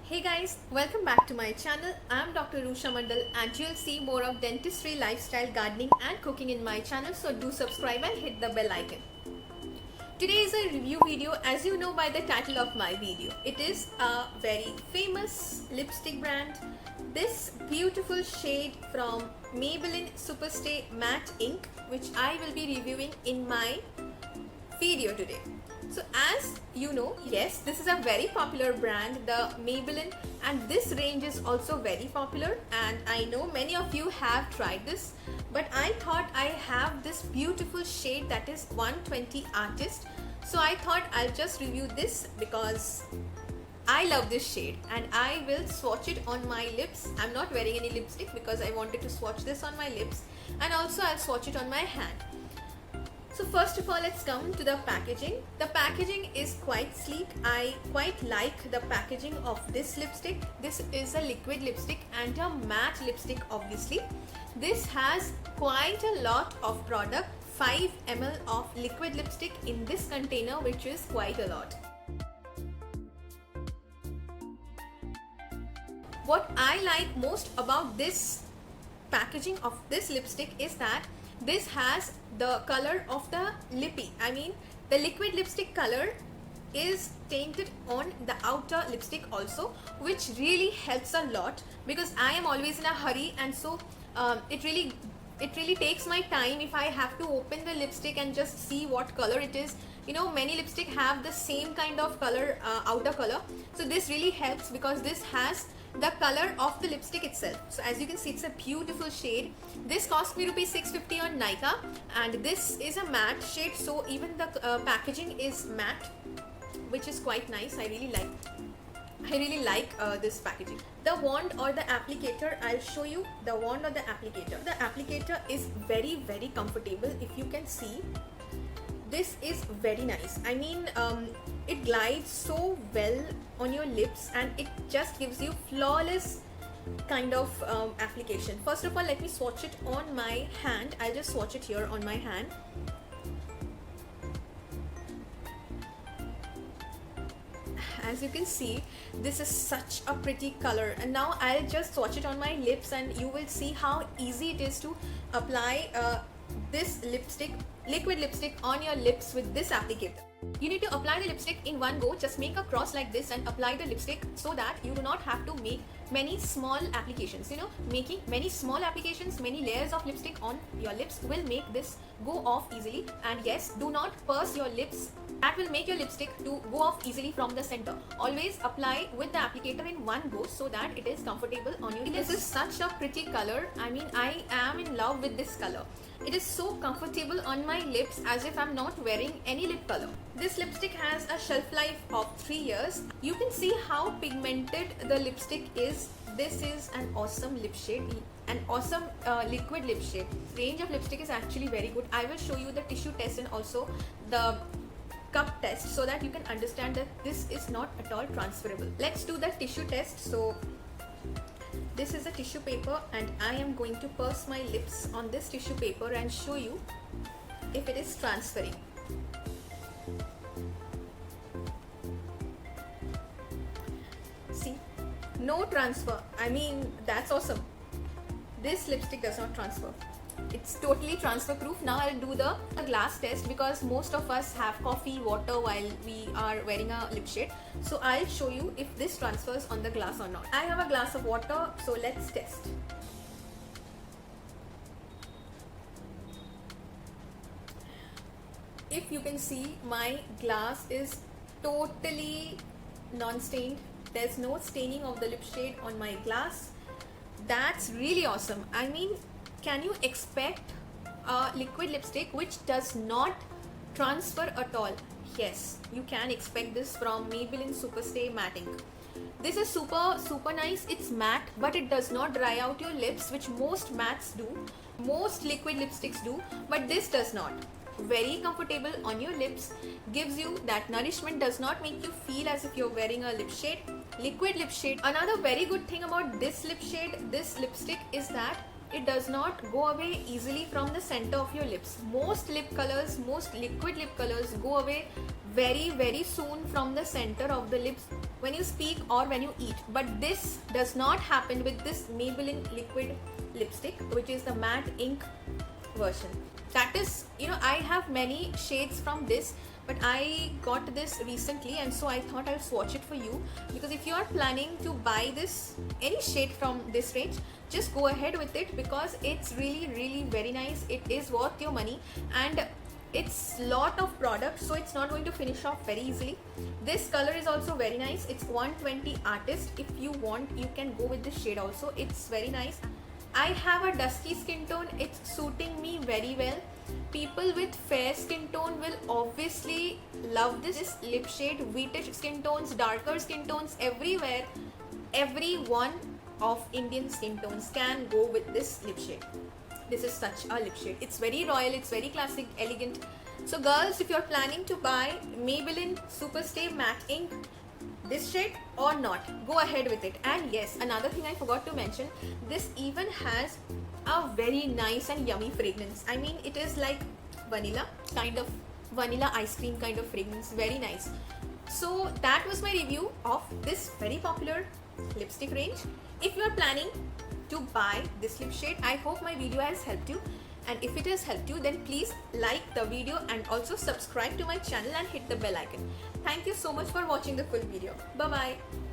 Hey guys, welcome back to my channel. I'm Dr. Rusha Mandal and you'll see more of dentistry, lifestyle, gardening and cooking in my channel, so do subscribe and hit the bell icon. Today is a review video, as you know by the title of my video. It is a very famous lipstick brand. This beautiful shade from Maybelline Superstay Matte Ink, which I will be reviewing in my video today. So as you know, yes, this is a very popular brand, the Maybelline, and this range is also very popular, and I know many of you have tried this, but I thought I have this beautiful shade that is 120 Artist. So I thought I'll just review this because I love this shade and I will swatch it on my lips. I'm not wearing any lipstick because I wanted to swatch this on my lips, and also I'll swatch it on my hand. So first of all, let's come to the packaging. The packaging is quite sleek. I quite like the packaging of this lipstick. This is a liquid lipstick and a matte lipstick obviously. This has quite a lot of product, 5 ml of liquid lipstick in this container, which is quite a lot. What I like most about this packaging of this lipstick is that this has the color of the lippy. I mean, the liquid lipstick color is tainted on the outer lipstick also, which really helps a lot because I am always in a hurry, and so it really takes my time if I have to open the lipstick and just see what color it is. You know, many lipstick have the same kind of color, outer color. So this really helps because this has the color of the lipstick itself. So as you can see, it's a beautiful shade. This cost me rupees 650 on Nykaa, and this is a matte shade, so even the packaging is matte, which is quite nice. I really like this packaging. The wand or the applicator, I'll show you the wand or the applicator. The applicator is very comfortable. If you can see, this is very nice. I mean, it glides so well on your lips and it just gives you flawless kind of application. First of all, let me swatch it on my hand. I'll just swatch it here on my hand. As you can see, this is such a pretty color, and now I'll just swatch it on my lips and you will see how easy it is to apply this liquid lipstick on your lips with this applicator. You need to apply the lipstick in one go. Just make a cross like this and apply the lipstick so that you do not have to make many small applications. You know, making many small applications, many layers of lipstick on your lips will make this go off easily. And yes, do not purse your lips. That will make your lipstick to go off easily from the center. Always apply with the applicator in one go so that it is comfortable on your lips. This is such a pretty color. I mean, I am in love with this color. It is so comfortable on my lips as if I'm not wearing any lip color. This lipstick has a shelf life of 3 years. You can see how pigmented the lipstick is. This is an awesome lip shade, an awesome liquid lip shade. Range of lipstick is actually very good. I will show you the tissue test and also the cup test so that you can understand that this is not at all transferable. Let's do the tissue test. So this is a tissue paper and I am going to purse my lips on this tissue paper and show you if it is transferring. See, no transfer. I mean, that's awesome. This lipstick does not transfer. It's totally transfer proof. Now I'll do the glass test because most of us have coffee, water while we are wearing a lip shade. So I'll show you if this transfers on the glass or not. I have a glass of water, so let's test. If you can see, my glass is totally non-stained. There's no staining of the lip shade on my glass. That's really awesome. I mean, can you expect a liquid lipstick which does not transfer at all? Yes, you can expect this from Maybelline Superstay Matte Ink. This is super nice. It's matte, but it does not dry out your lips, which most mattes do, most liquid lipsticks do, but this does not. Very comfortable on your lips, gives you that nourishment, does not make you feel as if you're wearing a lip shade, liquid lip shade. Another very good thing about this lip shade, this lipstick, is that it does not go away easily from the center of your lips. Most lip colors, most liquid lip colors go away very soon from the center of the lips when you speak or when you eat. But this does not happen with this Maybelline liquid lipstick, which is the matte ink version. That is, I have many shades from this, but I got this recently, and so I thought I'll swatch it for you. Because if you are planning to buy this, any shade from this range, just go ahead with it, because it's really very nice. It is worth your money, and it's lot of product, so it's not going to finish off very easily. This color is also very nice. It's 120 Artist. If you want, you can go with this shade also. It's very nice. I have a dusky skin tone. It's suiting me very well. People with fair skin tone will obviously love this lip shade. Wheatish skin tones, darker skin tones, everywhere, everyone of Indian skin tones can go with this lip shade. This is such a lip shade. It's very royal, it's very classic, elegant. So girls, if you're planning to buy Maybelline Superstay Matte Ink, this shade or not, go ahead with it. And yes, another thing I forgot to mention, this even has a very nice and yummy fragrance. I mean, it is like vanilla ice cream kind of fragrance. Very nice. So that was my review of this very popular lipstick range. If you are planning to buy this lip shade, I hope my video has helped you. And if it has helped you, then please like the video and also subscribe to my channel and hit the bell icon. Thank you so much for watching the full video. Bye bye.